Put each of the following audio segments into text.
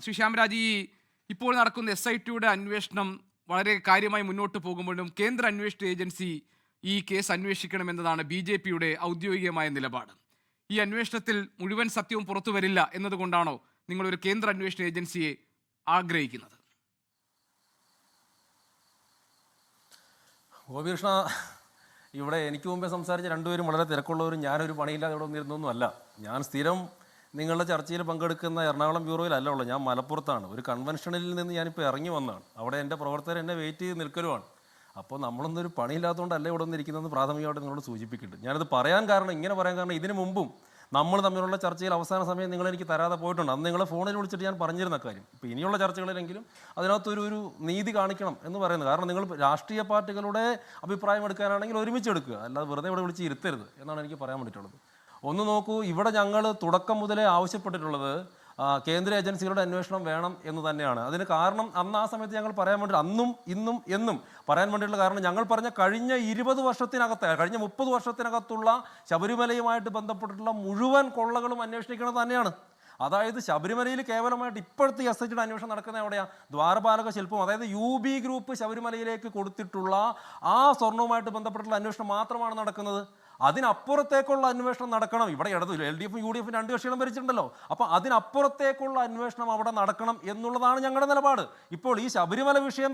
ശ്രീ ശ്യാമരാജ്, ഇപ്പോൾ നടക്കുന്ന SITയുടെ അന്വേഷണം വളരെ കാര്യമായി മുന്നോട്ട് പോകുമ്പോഴും കേന്ദ്ര അന്വേഷണ ഏജൻസി ഈ കേസ് അന്വേഷിക്കണമെന്നതാണ് BJPയുടെ ഔദ്യോഗികമായ നിലപാട്. ഈ അന്വേഷണത്തിൽ മുഴുവൻ സത്യവും പുറത്തു വരില്ല എന്നതുകൊണ്ടാണോ നിങ്ങളൊരു കേന്ദ്ര അന്വേഷണ ഏജൻസിയെ ആഗ്രഹിക്കുന്നത്? ഗോപികൃഷ്ണ, ഇവിടെ എനിക്ക് മുമ്പേ സംസാരിച്ച രണ്ടുപേരും വളരെ തിരക്കുള്ളവരും ഞാനൊരു പണിയില്ലാതെ ഇവിടെ വന്നിരുന്നൊന്നും അല്ല. ഞാൻ സ്ഥിരം നിങ്ങളുടെ ചർച്ചയിൽ പങ്കെടുക്കുന്ന എറണാകുളം ബ്യൂറോയിലല്ല ഉള്ളത്. ഞാൻ മലപ്പുറത്താണ്. ഒരു കൺവെൻഷനിൽ നിന്ന് ഞാനിപ്പോൾ ഇറങ്ങി വന്നതാണ്. അവിടെ എൻ്റെ പ്രവർത്തകർ എന്നെ വെയിറ്റ് ചെയ്ത് നിൽക്കലുമാണ്. അപ്പോൾ നമ്മളൊന്നൊരു പണിയില്ലാത്തതുകൊണ്ടല്ല ഇവിടെ വന്നിരിക്കുന്നതെന്ന് പ്രാഥമികമായിട്ട് നിങ്ങളോട് സൂചിപ്പിക്കുന്നുണ്ട്. ഞാനത് പറയാൻ കാരണം, ഇങ്ങനെ പറയാൻ കാരണം, ഇതിനു മുമ്പും നമ്മൾ തമ്മിലുള്ള ചർച്ചയിൽ അവസാന സമയം നിങ്ങളെനിക്ക് തരാതെ പോയിട്ടുണ്ട്. അന്ന് നിങ്ങളെ ഫോണിൽ വിളിച്ചിട്ട് ഞാൻ പറഞ്ഞിരുന്ന കാര്യം ഇപ്പോൾ ഇനിയുള്ള ചർച്ചകളിലെങ്കിലും അതിനകത്തൊരു നീതി കാണിക്കണം എന്ന് പറയുന്നത്. കാരണം നിങ്ങൾ രാഷ്ട്രീയ പാർട്ടികളുടെ അഭിപ്രായം എടുക്കാനാണെങ്കിൽ ഒരുമിച്ച് എടുക്കുക, അല്ലാതെ വെറുതെ ഇവിടെ വിളിച്ച് ഇരുത്തരുത് എന്നാണ് എനിക്ക് പറയാൻ വേണ്ടിയിട്ടുള്ളത്. ഒന്ന് നോക്കൂ, ഇവിടെ ഞങ്ങൾ തുടക്കം മുതലേ ആവശ്യപ്പെട്ടിട്ടുള്ളത് കേന്ദ്ര ഏജൻസികളുടെ അന്വേഷണം വേണം എന്ന് തന്നെയാണ്. അതിന് കാരണം അന്ന് ആ സമയത്ത് ഞങ്ങൾ പറയാൻ വേണ്ടി, അന്നും ഇന്നും എന്നും പറയാൻ വേണ്ടിയിട്ടുള്ള കാരണം, ഞങ്ങൾ പറഞ്ഞ കഴിഞ്ഞ 20 വർഷത്തിനകത്ത്, കഴിഞ്ഞ 30 വർഷത്തിനകത്തുള്ള ശബരിമലയുമായിട്ട് ബന്ധപ്പെട്ടിട്ടുള്ള മുഴുവൻ കൊള്ളകളും അന്വേഷിക്കുന്നത് തന്നെയാണ്. അതായത് ശബരിമലയിൽ കേവലമായിട്ട് ഇപ്പോഴത്തെ SITയുടെ അന്വേഷണം നടക്കുന്നത് എവിടെയാണ്? ദ്വാരപാലക ശില്പം, അതായത് UB ഗ്രൂപ്പ് ശബരിമലയിലേക്ക് കൊടുത്തിട്ടുള്ള ആ സ്വർണവുമായിട്ട് ബന്ധപ്പെട്ടുള്ള അന്വേഷണം മാത്രമാണ് നടക്കുന്നത്. അതിനപ്പുറത്തേക്കുള്ള അന്വേഷണം നടക്കണം. ഇവിടെ LDFും UDFും രണ്ട് കക്ഷികളും ഭരിച്ചിട്ടുണ്ടല്ലോ. അപ്പോൾ അതിനപ്പുറത്തേക്കുള്ള അന്വേഷണം അവിടെ നടക്കണം എന്നുള്ളതാണ് ഞങ്ങളുടെ നിലപാട്. ഇപ്പോൾ ഈ ശബരിമല വിഷയം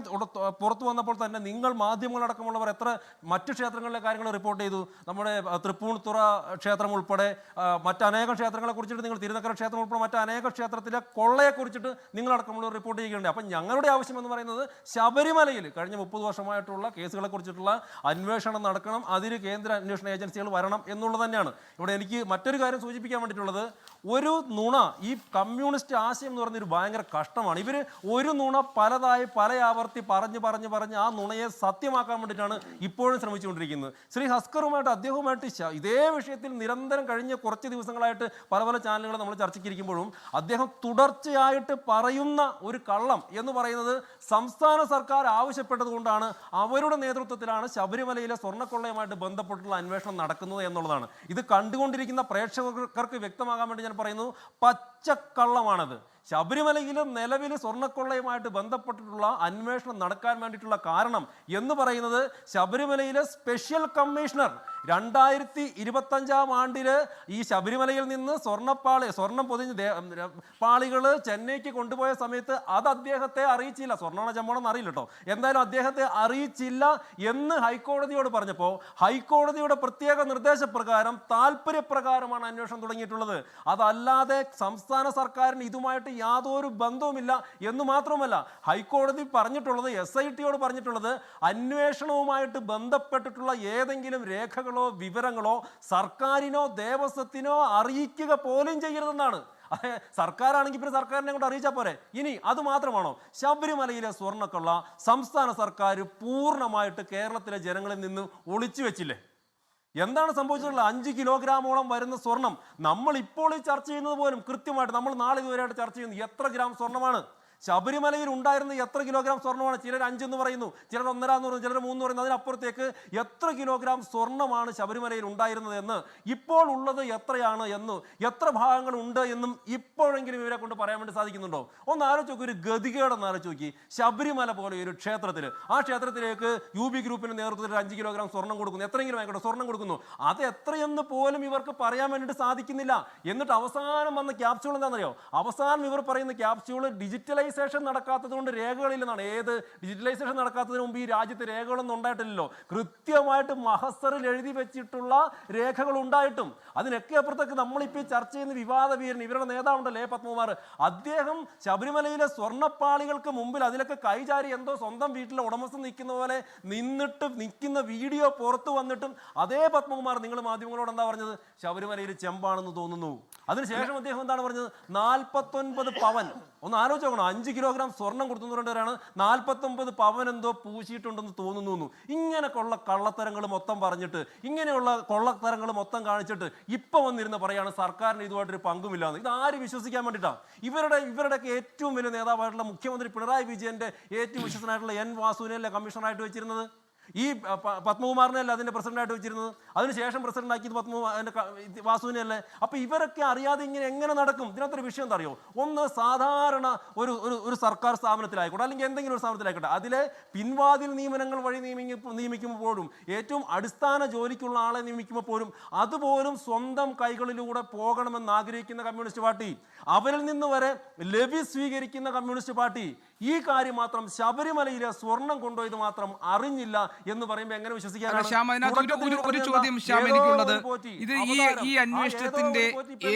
പുറത്തു വന്നപ്പോൾ തന്നെ നിങ്ങൾ മാധ്യമങ്ങളടക്കമുള്ളവർ എത്ര മറ്റ് ക്ഷേത്രങ്ങളിലെ കാര്യങ്ങൾ റിപ്പോർട്ട് ചെയ്തു. നമ്മുടെ തൃപ്പൂണിത്തുറ ക്ഷേത്രം ഉൾപ്പെടെ മറ്റനേകം ക്ഷേത്രങ്ങളെ കുറിച്ചിട്ട്, നിങ്ങൾ തിരുനക്കര ക്ഷേത്രം ഉൾപ്പെടെ മറ്റനേകം ക്ഷേത്രത്തിലെ കൊള്ളയെക്കുറിച്ചിട്ട് നിങ്ങളടക്കമുള്ളവർ റിപ്പോർട്ട് ചെയ്യുകയുണ്ട്. അപ്പം ഞങ്ങളുടെ ആവശ്യം എന്ന് പറയുന്നത് ശബരിമലയിൽ കഴിഞ്ഞ 30 വർഷമായിട്ടുള്ള കേസുകളെ കുറിച്ചിട്ടുള്ള അന്വേഷണം നടക്കണം. അതിന് കേന്ദ്ര അന്വേഷണ ഏജൻസി വരണം എന്നുള്ളത് തന്നെയാണ്. ഇവിടെ എനിക്ക് മറ്റൊരു കാര്യം സൂചിപ്പിക്കാൻ വേണ്ടിയിട്ടുള്ളത്, ഒരു നുണ, ഈ കമ്മ്യൂണിസ്റ്റ് ആശയം എന്ന് പറയുന്നൊരു ഭയങ്കര കഷ്ടമാണ്. ഇവർ ഒരു നുണ പലതായി പല ആവർത്തി പറഞ്ഞ് ആ നുണയെ സത്യമാക്കാൻ വേണ്ടിയിട്ടാണ് ഇപ്പോഴും ശ്രമിച്ചുകൊണ്ടിരിക്കുന്നത്. ശ്രീ ഹസ്കറുമായിട്ട്, അദ്ദേഹവുമായിട്ട് ഇതേ വിഷയത്തിൽ നിരന്തരം കഴിഞ്ഞ കുറച്ച് ദിവസങ്ങളായിട്ട് പല ചാനലുകൾ നമ്മൾ ചർച്ചയ്ക്കിരിക്കുമ്പോഴും അദ്ദേഹം തുടർച്ചയായിട്ട് പറയുന്ന ഒരു കള്ളം എന്ന് പറയുന്നത്, സംസ്ഥാന സർക്കാർ ആവശ്യപ്പെട്ടത് കൊണ്ടാണ്, അവരുടെ നേതൃത്വത്തിലാണ് ശബരിമലയിലെ സ്വർണ്ണക്കൊള്ളയുമായിട്ട് ബന്ധപ്പെട്ടുള്ള അന്വേഷണം നടക്കുന്നത് എന്നുള്ളതാണ്. ഇത് കണ്ടുകൊണ്ടിരിക്കുന്ന പ്രേക്ഷകർക്ക് വ്യക്തമാകാൻ വേണ്ടി ഞാൻ പറയുന്നു, പച്ചക്കള്ളമാണത്. ശബരിമലയിലും നിലവിൽ സ്വർണ്ണക്കൊള്ളയുമായിട്ട് ബന്ധപ്പെട്ടിട്ടുള്ള അന്വേഷണം നടക്കാൻ വേണ്ടിയിട്ടുള്ള കാരണം എന്ന് പറയുന്നത്, ശബരിമലയിലെ സ്പെഷ്യൽ കമ്മീഷണർ 2025 ആണ്ടില് ഈ ശബരിമലയിൽ നിന്ന് സ്വർണം പൊതിഞ്ഞ് പാളികൾ ചെന്നൈക്ക് കൊണ്ടുപോയ സമയത്ത് അത് അദ്ദേഹത്തെ അറിയിച്ചില്ല. സ്വർണ്ണ ചമ്മണെന്ന് അറിയില്ല കേട്ടോ, എന്തായാലും അദ്ദേഹത്തെ അറിയിച്ചില്ല എന്ന് ഹൈക്കോടതിയോട് പറഞ്ഞപ്പോൾ ഹൈക്കോടതിയുടെ പ്രത്യേക നിർദ്ദേശപ്രകാരം, താല്പര്യപ്രകാരമാണ് അന്വേഷണം തുടങ്ങിയിട്ടുള്ളത്. അതല്ലാതെ സംസ്ഥാന സർക്കാരിന് ഇതുമായിട്ട് യാതൊരു ബന്ധവുമില്ല എന്ന് മാത്രമല്ല, ഹൈക്കോടതി പറഞ്ഞിട്ടുള്ളത്, SITയോട് പറഞ്ഞിട്ടുള്ളത്, അന്വേഷണവുമായിട്ട് ബന്ധപ്പെട്ടിട്ടുള്ള ഏതെങ്കിലും രേഖകളോ വിവരങ്ങളോ സർക്കാരിനോ ദേവസ്വത്തിനോ അറിയിക്കുക പോലും ചെയ്യരുതെന്നാണ്. സർക്കാരാണെങ്കിൽ പിന്നെ സർക്കാരിനെ കൊണ്ട് അറിയിച്ചാൽ പോരെ. ഇനി അത് മാത്രമാണോ? ശബരിമലയിലെ സ്വർണ്ണക്കൊള്ള സംസ്ഥാന സർക്കാർ പൂർണ്ണമായിട്ട് കേരളത്തിലെ ജനങ്ങളിൽ നിന്ന് ഒളിച്ചു വെച്ചില്ലേ? എന്താണ് സംഭവിച്ചിട്ടുള്ളത്? 5 കിലോഗ്രാമോളം വരുന്ന സ്വർണം, നമ്മൾ ഇപ്പോൾ ഈ ചർച്ച ചെയ്യുന്നത് പോലും കൃത്യമായിട്ട്, നമ്മൾ നാളെ ഇതുവരെയായിട്ട് ചർച്ച ചെയ്യുന്നത് എത്ര ഗ്രാം സ്വർണ്ണമാണ് ശബരിമലയിൽ ഉണ്ടായിരുന്ന, എത്ര കിലോഗ്രാം സ്വർണ്ണമാണ്? ചിലർ 5 എന്ന് പറയുന്നു, ചിലർ 1.5 എന്ന് പറയുന്നു, ചിലർ 3 എന്ന് പറയുന്നു. അതിനപ്പുറത്തേക്ക് എത്ര കിലോഗ്രാം സ്വർണ്ണമാണ് ശബരിമലയിൽ ഉണ്ടായിരുന്നത് എന്ന്, ഇപ്പോൾ ഉള്ളത് എത്രയാണ് എന്ന്, എത്ര ഭാഗങ്ങൾ ഉണ്ട് എന്നും ഇപ്പോഴെങ്കിലും ഇവരെ കൊണ്ട് പറയാൻ വേണ്ടി സാധിക്കുന്നുണ്ടോ? ഒന്ന് ആലോചിച്ച് നോക്കി, ഒരു ഗതികേടെന്ന് ആലോചിച്ച് നോക്കി. ശബരിമല പോലെ ഒരു ക്ഷേത്രത്തിൽ, ആ ക്ഷേത്രത്തിലേക്ക് UB ഗ്രൂപ്പിന്റെ നേതൃത്വത്തിൽ 5 കിലോഗ്രാം സ്വർണ്ണം കൊടുക്കുന്നു, എത്രയെങ്കിലും ആയിക്കോട്ടെ സ്വർണ്ണം കൊടുക്കുന്നു. അത് എത്രയെന്ന് പോലും ഇവർക്ക് പറയാൻ വേണ്ടിയിട്ട് സാധിക്കുന്നില്ല. എന്നിട്ട് അവസാനം വന്ന ക്യാപ്സ്യൂൾ എന്താണെന്നറിയോ? അവസാനം ഇവർ പറയുന്ന ക്യാപ്സ്യൂൾ ഡിജിറ്റലൈസേഷൻ നടക്കാത്തത് കൊണ്ട് രേഖകളില്ലെന്നാണ്. ഏത് ഡിജിറ്റലൈസേഷൻ നടക്കാത്തതിന് മുമ്പ് ഈ രാജ്യത്ത് രേഖകളൊന്നും ഉണ്ടായിട്ടില്ലല്ലോ. കൃത്യമായിട്ട് മഹസറിൽ എഴുതി വെച്ചിട്ടുള്ള രേഖകൾ ഉണ്ടായിട്ടും അതിനൊക്കെ അപ്പുറത്തേക്ക് നമ്മളിപ്പോൾ ചർച്ച ചെയ്യുന്ന വിവാദ വീരൻ, ഇവരുടെ നേതാവുണ്ടല്ലോ പത്മകുമാർ, അദ്ദേഹം ശബരിമലയിലെ സ്വർണ്ണപ്പാളികൾക്ക് മുമ്പിൽ അതിലൊക്കെ കൈചാരി എന്തോ സ്വന്തം വീട്ടിലെ ഉടമസ്ഥൻ നിൽക്കുന്ന പോലെ നിൽക്കുന്ന വീഡിയോ പുറത്തു വന്നിട്ടും അതേ പത്മകുമാർ നിങ്ങൾ മാധ്യമങ്ങളോട് എന്താ പറഞ്ഞത്? ശബരിമലയിൽ ചെമ്പാണെന്ന് തോന്നുന്നു. അതിനുശേഷം അദ്ദേഹം എന്താണ് പറഞ്ഞത്? 49 പവൻ. ഒന്ന് ആലോചിച്ച് നോക്കണം, 5 കിലോഗ്രാം സ്വർണം കൊടുത്തുകൊണ്ടുവരാണ് 49 പവൻ എന്തോ പൂശിയിട്ടുണ്ടെന്ന് തോന്നുന്നു. ഇങ്ങനെയൊക്കെയുള്ള കള്ളത്തരങ്ങൾ മൊത്തം പറഞ്ഞിട്ട്, ഇങ്ങനെയുള്ള കൊള്ളത്തരങ്ങൾ മൊത്തം കാണിച്ചിട്ട് ഇപ്പൊ വന്നിരുന്ന് പറയാണ് സർക്കാരിന് ഇതുമായിട്ടൊരു പങ്കുമില്ലാന്ന്. ഇത് ആര് വിശ്വസിക്കാൻ വേണ്ടിയിട്ടാണ്? ഇവരുടെയൊക്കെ ഏറ്റവും വലിയ നേതാവായിട്ടുള്ള മുഖ്യമന്ത്രി പിണറായി വിജയന്റെ ഏറ്റവും വിശ്വസനായിട്ടുള്ള N വാസുവിനെ കമ്മീഷണറായിട്ട് വെച്ചിരുന്നത്. ഈ പത്മകുമാറിനെയല്ല അതിൻ്റെ പ്രസിഡന്റായിട്ട് വെച്ചിരുന്നത്, അതിനുശേഷം പ്രസിഡന്റ് ആക്കിയത് വാസുവിനെയല്ലേ? അപ്പോൾ ഇവരൊക്കെ അറിയാതെ ഇങ്ങനെ എങ്ങനെ നടക്കും? ഇതിനകത്തൊരു വിഷയം എന്താ അറിയോ? ഒന്ന് സാധാരണ ഒരു സർക്കാർ സ്ഥാപനത്തിലായിക്കോട്ടെ, അല്ലെങ്കിൽ എന്തെങ്കിലും ഒരു സ്ഥാപനത്തിലായിക്കോട്ടെ, അതിലെ പിൻവാതിൽ നിയമനങ്ങൾ വഴി നിയമിക്കുമ്പോഴും ഏറ്റവും അടിസ്ഥാന ജോലിക്കുള്ള ആളെ നിയമിക്കുമ്പോൾ പോലും അതുപോലും സ്വന്തം കൈകളിലൂടെ പോകണമെന്ന് ആഗ്രഹിക്കുന്ന കമ്മ്യൂണിസ്റ്റ് പാർട്ടി, അവരിൽ നിന്ന് വരെ ലവി സ്വീകരിക്കുന്ന കമ്മ്യൂണിസ്റ്റ് പാർട്ടി ഈ കാര്യം മാത്രം ശബരിമലയിലെ സ്വർണം കൊണ്ടുപോയത് മാത്രം അറിഞ്ഞില്ല എന്ന് പറയുമ്പോൾ എങ്ങനെ വിശ്വസിക്കാനാണ്? ഒരു ചോദ്യം ശ്യാം എനിക്കുള്ളത്, ഇത് ഈ അന്വേഷണത്തിന്റെ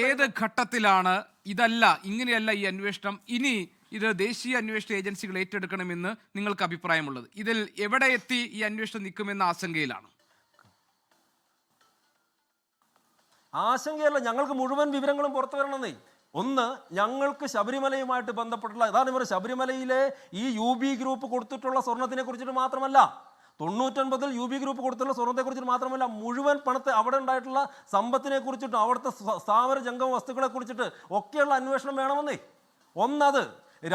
ഏത് ഘട്ടത്തിലാണ്? ഇതല്ല, ഇങ്ങനെയല്ല ഈ അന്വേഷണം, ഇനി ഇത് ദേശീയ അന്വേഷണ ഏജൻസികൾ ഏറ്റെടുക്കണമെന്ന് നിങ്ങൾക്ക് അഭിപ്രായമുള്ളത്? ഇതിൽ എവിടെ എത്തി ഈ അന്വേഷണം നിൽക്കുമെന്ന ആശങ്കയിലാണ്? ആശങ്കയല്ല, ഞങ്ങൾക്ക് മുഴുവൻ വിവരങ്ങളും പുറത്തു വരണമെന്നേ. ഒന്ന്, ഞങ്ങൾക്ക് ശബരിമലയുമായിട്ട് ബന്ധപ്പെട്ടുള്ള, അതാണ് ഇവർ ശബരിമലയിലെ ഈ UB ഗ്രൂപ്പ് കൊടുത്തിട്ടുള്ള സ്വർണത്തിനെ കുറിച്ചിട്ട് മാത്രമല്ല, 99 UB ഗ്രൂപ്പ് കൊടുത്തുള്ള സ്വർണത്തെ കുറിച്ചിട്ട് മാത്രമല്ല, മുഴുവൻ പണത്തെ അവിടെ ഉണ്ടായിട്ടുള്ള സമ്പത്തിനെ കുറിച്ചിട്ടും അവിടുത്തെ സ്ഥാവര ജംഗമ വസ്തുക്കളെ കുറിച്ചിട്ട് ഒക്കെയുള്ള അന്വേഷണം വേണമെന്നേ. ഒന്നത്.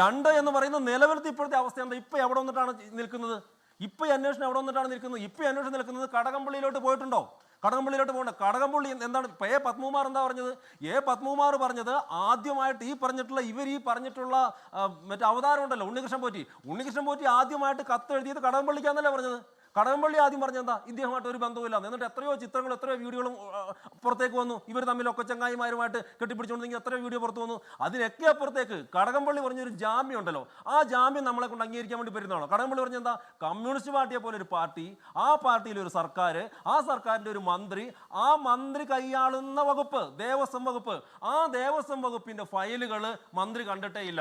രണ്ട് എന്ന് പറയുന്നത് നിലവിലത്തെ ഇപ്പോഴത്തെ അവസ്ഥ എന്താ? ഇപ്പം എവിടെ വന്നിട്ടാണ് നിൽക്കുന്നത്? ഇപ്പം ഈ അന്വേഷണം എവിടെ വന്നിട്ടാണ് നിൽക്കുന്നത്? ഇപ്പം ഈ അന്വേഷണം നിൽക്കുന്നത് കടകംപള്ളിയിലോട്ട് പോയിട്ടുണ്ടോ? കടകംപള്ളിയിലോട്ട് പോകണ്ട. കടകംപള്ളി എന്താണ് പത്മകുമാർ എന്താ പറഞ്ഞത്? പത്മകുമാർ പറഞ്ഞത് ആദ്യമായിട്ട് ഈ പറഞ്ഞിട്ടുള്ള മറ്റേ അവതാരം ഉണ്ടല്ലോ, ഉണ്ണികൃഷ്ണൻ പോറ്റി ആദ്യമായിട്ട് കത്ത് എഴുതിയത് കടകംപള്ളിക്കാന്നല്ലേ പറഞ്ഞത്? കടകംപള്ളി ആദ്യം പറഞ്ഞെന്താ? ഇദ്ദേഹമായിട്ട് ഒരു ബന്ധവുമില്ല. എന്നിട്ട് എത്രയോ ചിത്രങ്ങളും എത്രയോ വീഡിയോകളും പുറത്തേക്ക് വന്നു. ഇവർ തമ്മിലൊക്കെ ചങ്ങായിമാരുമായിട്ട് കെട്ടിപ്പിടിച്ചുകൊണ്ടെങ്കിൽ എത്രയോ വീഡിയോ പുറത്തു വന്നു. അതിനൊക്കെ അപ്പുറത്തേക്ക് കടകംപള്ളി പറഞ്ഞൊരു ജാമ്യം ഉണ്ടല്ലോ, ആ ജാമ്യം നമ്മളെ കൊണ്ട് അംഗീകരിക്കാൻ വേണ്ടി വരുന്നതാണോ? കടകംപള്ളി പറഞ്ഞെന്താ? കമ്മ്യൂണിസ്റ്റ് പാർട്ടിയെ പോലെ ഒരു പാർട്ടി, ആ പാർട്ടിയിലെ ഒരു സർക്കാർ, ആ സർക്കാരിൻ്റെ ഒരു മന്ത്രി, ആ മന്ത്രി കൈയാളുന്ന വകുപ്പ് ദേവസ്വം വകുപ്പ്, ആ ദേവസ്വം വകുപ്പിൻ്റെ ഫയലുകൾ മന്ത്രി കണ്ടിട്ടേ ഇല്ല.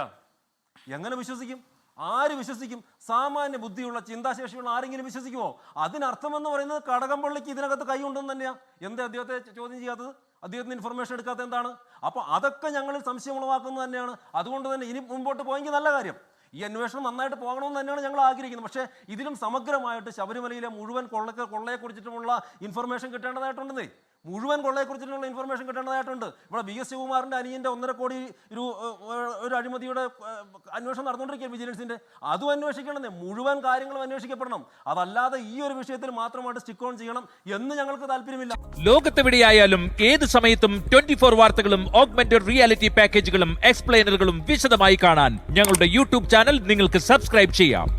എങ്ങനെ വിശ്വസിക്കും? ആര് വിശ്വസിക്കും? സാമാന്യ ബുദ്ധിയുള്ള ചിന്താശേഷിയുള്ള ആരെങ്കിലും വിശ്വസിക്കുമോ? അതിനർത്ഥമെന്ന് പറയുന്നത് കടകംപള്ളിക്ക് ഇതിനകത്ത് കൈയുണ്ടെന്ന് തന്നെയാണ്. എന്താ അദ്ദേഹത്തെ ചോദ്യം ചെയ്യാത്തത്? അദ്ദേഹത്തിന് ഇൻഫർമേഷൻ എടുക്കാത്ത എന്താണ്? അപ്പോൾ അതൊക്കെ ഞങ്ങളിൽ സംശയം ഉളവാക്കുന്നത് തന്നെയാണ്. അതുകൊണ്ട് തന്നെ ഇനി മുമ്പോട്ട് പോയെങ്കിൽ നല്ല കാര്യം. ഈ അന്വേഷണം നന്നായിട്ട് പോകണമെന്ന് തന്നെയാണ് ഞങ്ങൾ ആഗ്രഹിക്കുന്നത്. പക്ഷേ ഇതിലും സമഗ്രമായിട്ട് ശബരിമലയിലെ മുഴുവൻ കൊള്ളയെക്കുറിച്ചിട്ടുമുള്ള ഇൻഫർമേഷൻ കിട്ടേണ്ടതായിട്ടുണ്ടെന്നേ. മുഴുവൻ കൊള്ളയെക്കുറിച്ചിട്ടുള്ള ഇൻഫർമേഷൻ കിട്ടേണ്ടതായിട്ടുണ്ട്. ഇവിടെ BS ശിവകുമാറിൻ്റെ അനിയൻ്റെ 1.5 കോടി ഒരു അഴിമതിയുടെ അന്വേഷണം നടന്നുകൊണ്ടിരിക്കുക വിജിലൻസിൻ്റെ. അതും അന്വേഷിക്കണമെന്നേ. മുഴുവൻ കാര്യങ്ങളും അന്വേഷിക്കപ്പെടണം. അതല്ലാതെ ഈ ഒരു വിഷയത്തിൽ മാത്രമായിട്ട് സ്റ്റിക്ക് ഓൺ ചെയ്യണം എന്ന് ഞങ്ങൾക്ക് താല്പര്യമില്ല. ലോകത്തെവിടെയായാലും ഏത് സമയത്തും 24 വാർത്തകളും ഓഗ്മെന്റഡ് റിയാലിറ്റി പാക്കേജുകളും എക്സ്പ്ലെയിനറുകളും വിശദമായി കാണാൻ ഞങ്ങളുടെ YouTube ചാനൽ നിങ്ങൾക്ക് സബ്സ്ക്രൈബ് ചെയ്യാം.